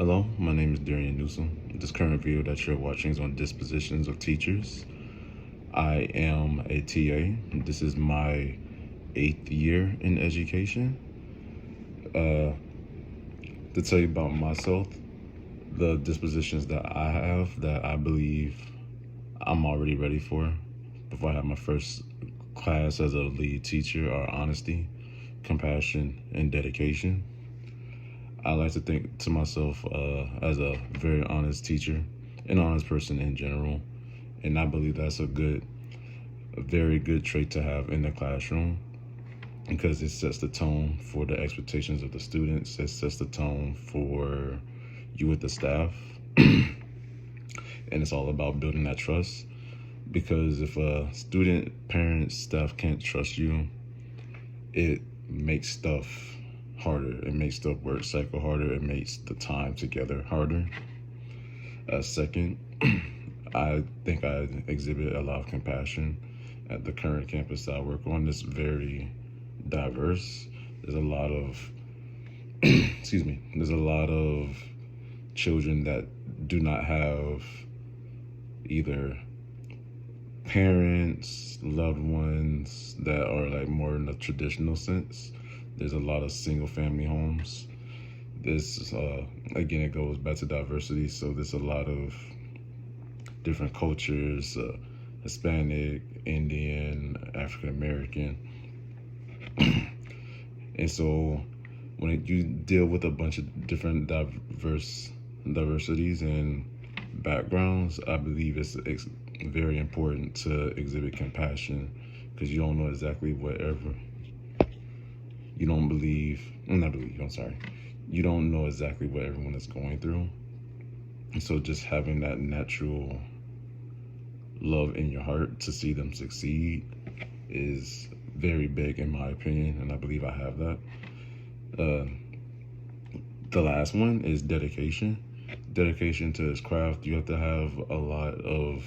Hello, my name is Darian Newsom. This current video that you're watching is on dispositions of teachers. I am a TA. This is my 8th year in education. To tell you about myself, the dispositions that I have that I believe I'm already ready for before I have my first class as a lead teacher are honesty, compassion, and dedication. I like to think to myself as a very honest teacher, an honest person in general, and I believe that's a very good trait to have in the classroom because it sets the tone for the expectations of the students. It sets the tone for you with the staff, and it's all about building that trust. Because if a student, parents, staff can't trust you, it makes stuff harder. It makes the work cycle harder. It makes the time together harder. Second, I think I exhibit a lot of compassion at the current campus that I work on. It's very diverse. There's a lot of, there's a lot of children that do not have either parents, loved ones that are like more in the traditional sense. There's a lot of single family homes. This, again, it goes back to diversity. So there's a lot of different cultures, Hispanic, Indian, African American. And so when you deal with a bunch of different diversities and backgrounds, I believe it's very important to exhibit compassion because you don't know exactly you don't know exactly what everyone is going through. And so just having that natural love in your heart to see them succeed is very big in my opinion, and I believe I have that. The last one is dedication. Dedication to this craft. You have to have a lot of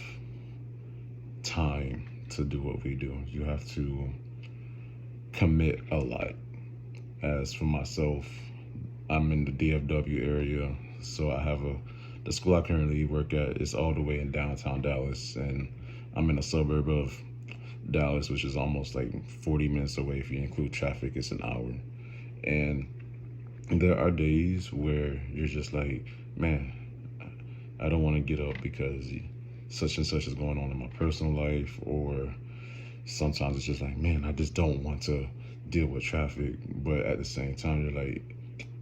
time to do what we do. You have to commit a lot. As for myself, I'm in the DFW area, so the school I currently work at is all the way in downtown Dallas, and I'm in a suburb of Dallas, which is almost like 40 minutes away. If you include traffic, it's an hour. And there are days where you're just like, man, I don't want to get up because such and such is going on in my personal life, or sometimes it's just like, man, I just don't want to deal with traffic. But at the same time, you're like,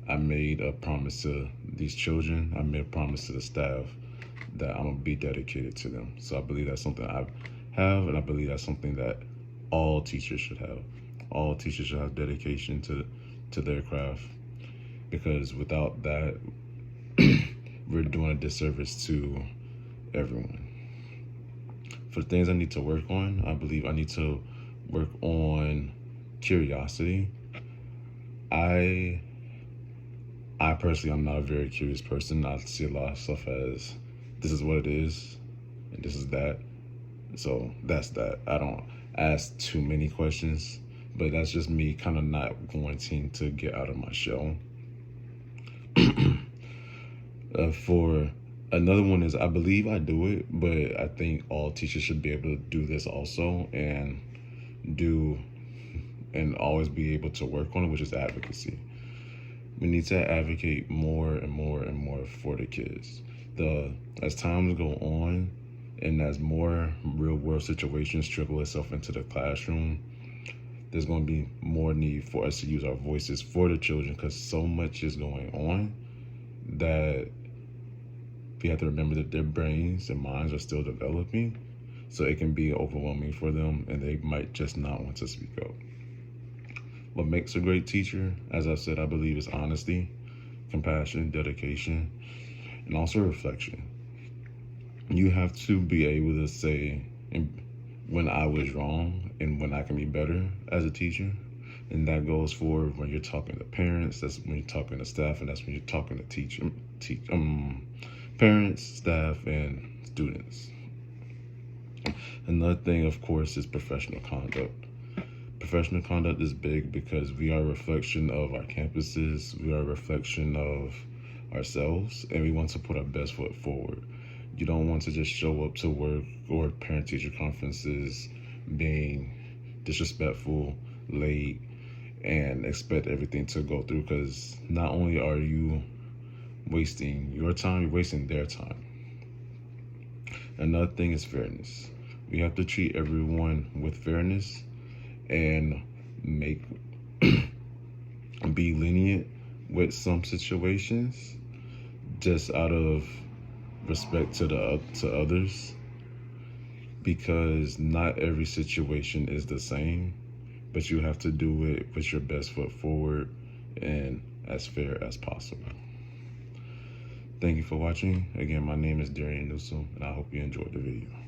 I made a promise to these children, I made a promise to the staff that I'm gonna be dedicated to them. So I believe that's something I have, and I believe that's something that all teachers should have. All teachers should have dedication to their craft, because without that, we're doing a disservice to everyone. For the things I need to work on, I believe I need to work on curiosity. I personally, I'm not a very curious person. I see a lot of stuff as, this is what it is, and this is that. So that's that. I don't ask too many questions, but that's just me kind of not wanting to get out of my shell. For another one is, I believe I do it, but I think all teachers should be able to do this also, and always be able to work on it, which is advocacy. We need to advocate more and more and more for the kids. As times go on and as more real world situations trickle itself into the classroom, there's going to be more need for us to use our voices for the children, because so much is going on that we have to remember that their brains and minds are still developing. So it can be overwhelming for them, and they might just not want to speak up. What makes a great teacher, as I said, I believe, is honesty, compassion, dedication, and also reflection. You have to be able to say when I was wrong and when I can be better as a teacher. And that goes for when you're talking to parents, that's when you're talking to staff, and that's when you're talking to parents, staff, and students. Another thing, of course, is professional conduct. Professional conduct is big because we are a reflection of our campuses. We are a reflection of ourselves, and we want to put our best foot forward. You don't want to just show up to work or parent-teacher conferences being disrespectful, late, and expect everything to go through, because not only are you wasting your time, you're wasting their time. Another thing is fairness. We have to treat everyone with fairness and make be lenient with some situations just out of respect to others, because not every situation is the same, but you have to do it with your best foot forward and as fair as possible. Thank you for watching. Again, my name is Darian Newsom, and I hope you enjoyed the video.